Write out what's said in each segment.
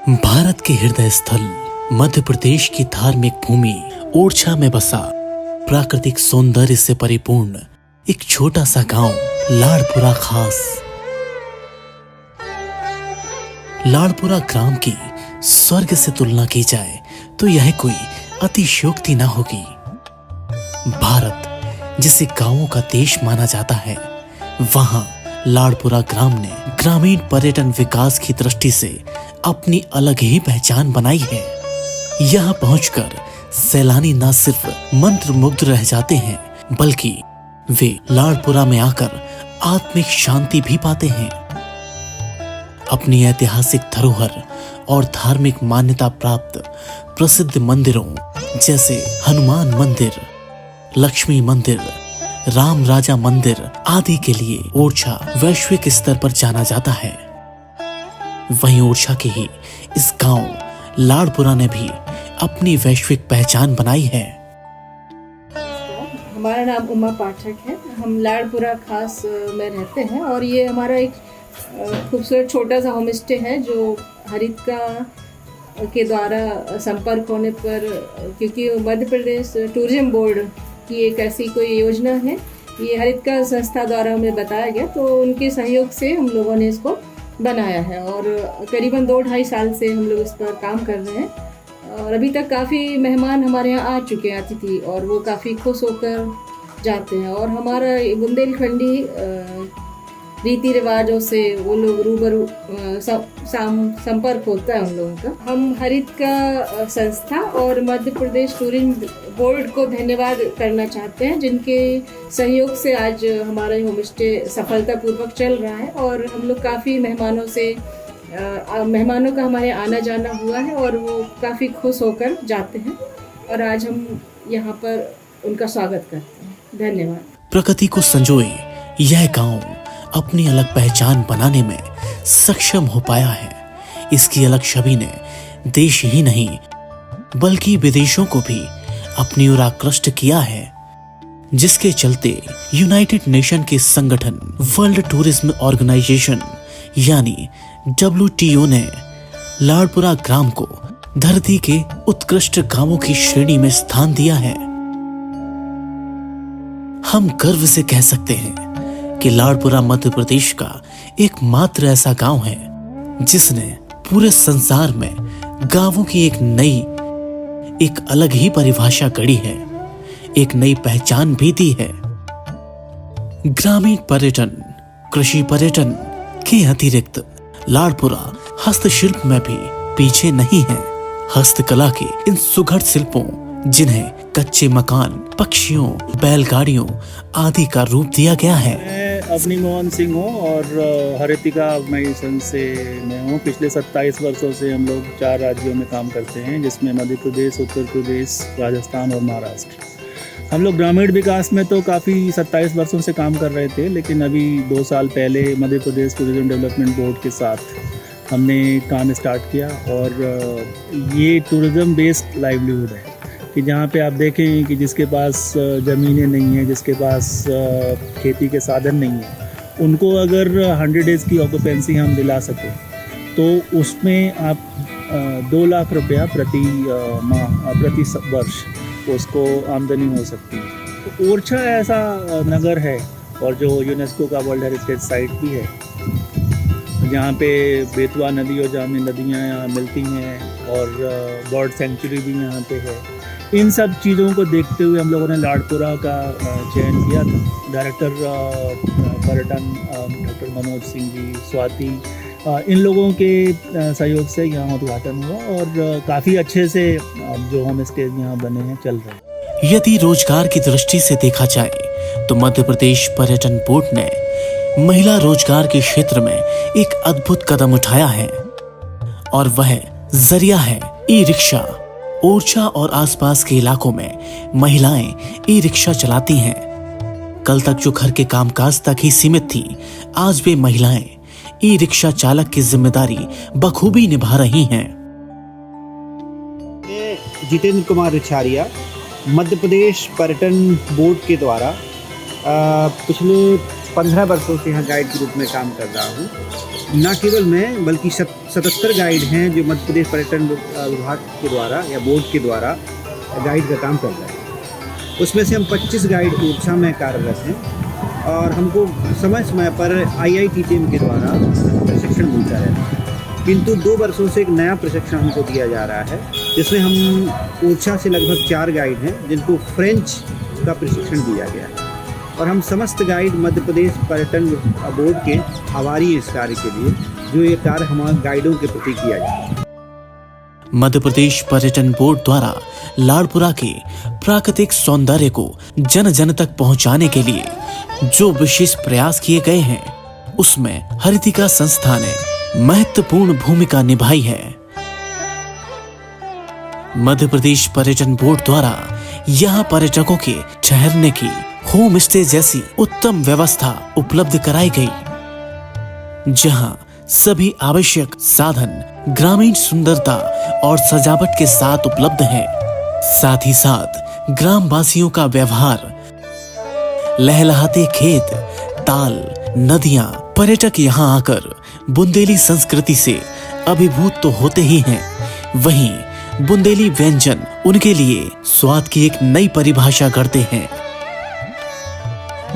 भारत के हृदय स्थल मध्य प्रदेश की धार्मिक भूमि ओरछा में बसा प्राकृतिक सौंदर्य से परिपूर्ण एक छोटा सा गांव लाड़पुरा खास। लाड़पुरा ग्राम की स्वर्ग से तुलना की जाए तो यह कोई अतिशयोक्ति न होगी। भारत जिसे गांवों का देश माना जाता है, वहां लाड़पुरा ग्राम ने ग्रामीण पर्यटन विकास की दृष्टि से अपनी अलग ही पहचान बनाई है। यहाँ पहुंचकर सैलानी न सिर्फ मंत्रमुग्ध रह जाते हैं, बल्कि वे लाड़पुरा में आकर आत्मिक शांति भी पाते हैं। अपनी ऐतिहासिक धरोहर और धार्मिक मान्यता प्राप्त प्रसिद्ध मंदिरों जैसे हनुमान मंदिर, लक्ष्मी मंदिर, राम राजा मंदिर आदि के लिए ओरछा वैश्विक स्तर पर जाना जाता है। वहीं ओरछा के ही इस गांव लाड़पुरा ने भी अपनी वैश्विक पहचान बनाई है। हमारा नाम उमा पाठक है। हम लाड़पुरा खास में रहते हैं और ये हमारा एक खूबसूरत छोटा सा होम स्टे है जो हरितका के द्वारा संपर्क होने पर, क्योंकि मध्य प्रदेश टूरिज्म बोर्ड की एक ऐसी कोई योजना है, ये हरितका संस्था द्वारा हमें बताया गया, तो उनके सहयोग से हम लोगों ने इसको बनाया है और करीबन 2-2.5 साल से हम लोग इस पर काम कर रहे हैं। और अभी तक काफ़ी मेहमान हमारे यहाँ आ चुके हैं, अतिथि, और वो काफ़ी खुश होकर जाते हैं। और हमारा बुंदेलखंडी रीति रिवाजों से वो लोग रूबरू संपर्क होता है उन लोगों का। हम हरितका संस्था और मध्य प्रदेश टूरिज्म बोर्ड को धन्यवाद करना चाहते हैं, जिनके सहयोग से आज हमारा होम स्टे सफलतापूर्वक चल रहा है और हम लोग काफ़ी मेहमानों का हमारे आना जाना हुआ है और वो काफ़ी खुश होकर जाते हैं और आज हम यहाँ पर उनका स्वागत करते हैं। धन्यवाद। प्रकृति को संजोए यह गांव अपनी अलग पहचान बनाने में सक्षम हो पाया है। इसकी अलग छवि ने देश ही नहीं बल्कि विदेशों को भी अपनी ओर आकृष्ट किया है, जिसके चलते यूनाइटेड नेशन के संगठन वर्ल्ड टूरिज्म ऑर्गेनाइजेशन यानी WTO ने लाड़पुरा ग्राम को धरती के उत्कृष्ट गांवों की श्रेणी में स्थान दिया है। हम गर्व से कह सकते हैं कि लाड़पुरा मध्य प्रदेश का एकमात्र ऐसा गांव है जिसने पूरे संसार में गांवों की एक अलग ही परिभाषा गढ़ी है, एक नई पहचान भी दी है। ग्रामीण पर्यटन, कृषि पर्यटन के अतिरिक्त लाड़पुरा हस्तशिल्प में भी पीछे नहीं है। हस्तकला के इन सुघड़ शिल्पों जिन्हें कच्चे मकान, पक्षियों, बैलगाड़ियों आदि का रूप दिया गया है। मैं अवनी मोहन सिंह हूँ और हरितिका ऑर्गेनाइजेशन से मैं हूँ। पिछले 27 वर्षों से हम लोग 4 राज्यों में काम करते हैं, जिसमें मध्य प्रदेश, उत्तर प्रदेश, राजस्थान और महाराष्ट्र। हम लोग ग्रामीण विकास में तो काफ़ी 27 वर्षों से काम कर रहे थे, लेकिन अभी 2 साल पहले Madhya Pradesh tourism development board के साथ हमने काम स्टार्ट किया और ये टूरिज्म बेस्ड लाइवलीहुड है कि जहाँ पे आप देखें कि जिसके पास ज़मीनें नहीं हैं, जिसके पास खेती के साधन नहीं हैं, उनको अगर 100 डेज़ की ऑक्यूपेंसी हम दिला सकें तो उसमें आप 2 लाख रुपया प्रति वर्ष उसको आमदनी हो सकती है। तो ओरछा ऐसा नगर है और जो यूनेस्को का वर्ल्ड हेरिटेज साइट भी है, जहाँ पे बेतवा नदी और जामी नदियाँ यहाँ मिलती हैं और बर्ड सेंचुरी भी यहाँ पे है। इन सब चीज़ों को देखते हुए हम लोगों ने लाड़पुरा का चयन किया था। डायरेक्टर पर्यटन डॉक्टर मनोज सिंह जी, स्वाति, इन लोगों के सहयोग से यहाँ उद्घाटन हुआ और काफ़ी अच्छे से जो होम स्टे यहाँ बने हैं चल रहे हैं। यदि रोजगार की दृष्टि से देखा जाए तो मध्य प्रदेश पर्यटन बोर्ड ने महिला रोजगार के क्षेत्र में एक अद्भुत कदम उठाया है और वह जरिया है ई-रिक्शा। ओरछा और आसपास के इलाकों में महिलाएं ई-रिक्शा चलाती हैं। कल तक जो घर के कामकाज तक ही सीमित थी, आज वे महिलाएं ई-रिक्शा चालक की जिम्मेदारी बखूबी निभा रही हैं। जितेंद्र कुमार रिछारिया, मध्य प्रदेश पर्यटन बोर्ड के द्वारा पिछले 15 वर्षों से यहाँ गाइड के रूप में काम कर रहा हूँ। न केवल मैं बल्कि 77 गाइड हैं जो मध्य प्रदेश पर्यटन विभाग के द्वारा या बोर्ड के द्वारा गाइड का काम कर रहे हैं। उसमें से हम 25 गाइड ओरछा में कार्यरत हैं और हमको समय समय पर IIT टीम के द्वारा प्रशिक्षण मिलता है। किंतु 2 वर्षों से एक नया प्रशिक्षण हमको दिया जा रहा है, जिसमें हम ओरछा से लगभग 4 गाइड हैं जिनको फ्रेंच का प्रशिक्षण दिया गया है और हम समस्त गाइड मध्य प्रदेश पर्यटन बोर्ड के आभारी हैं इस कार्य के लिए, जो ये कार्य हमारे गाइडों के प्रति किया जाता है। मध्य प्रदेश पर्यटन बोर्ड द्वारा लाड़पुरा के प्राकृतिक सौंदर्य को जन जन तक पहुंचाने के लिए जो विशेष प्रयास किए गए हैं, उसमें हरितिका संस्था ने महत्वपूर्ण भूमिका निभाई है। मध्य प्रदेश पर्यटन बोर्ड द्वारा यहाँ पर्यटकों के ठहरने की होम स्टे जैसी उत्तम व्यवस्था उपलब्ध कराई गई, जहां सभी आवश्यक साधन ग्रामीण सुंदरता और सजावट के साथ उपलब्ध हैं। साथ ही साथ ग्रामवासियों का व्यवहार, लहलहाते खेत, ताल, नदियां, पर्यटक यहां आकर बुंदेली संस्कृति से अभिभूत तो होते ही हैं, वहीं बुंदेली व्यंजन उनके लिए स्वाद की एक नई परिभाषा गढ़ते हैं।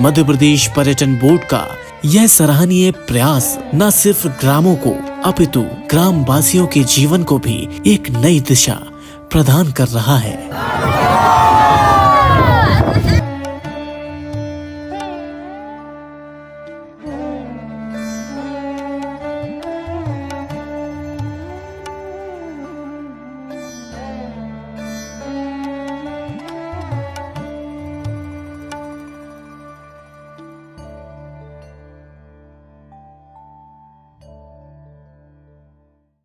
मध्य प्रदेश पर्यटन बोर्ड का यह सराहनीय प्रयास न सिर्फ ग्रामों को अपितु ग्रामवासियों के जीवन को भी एक नई दिशा प्रदान कर रहा है।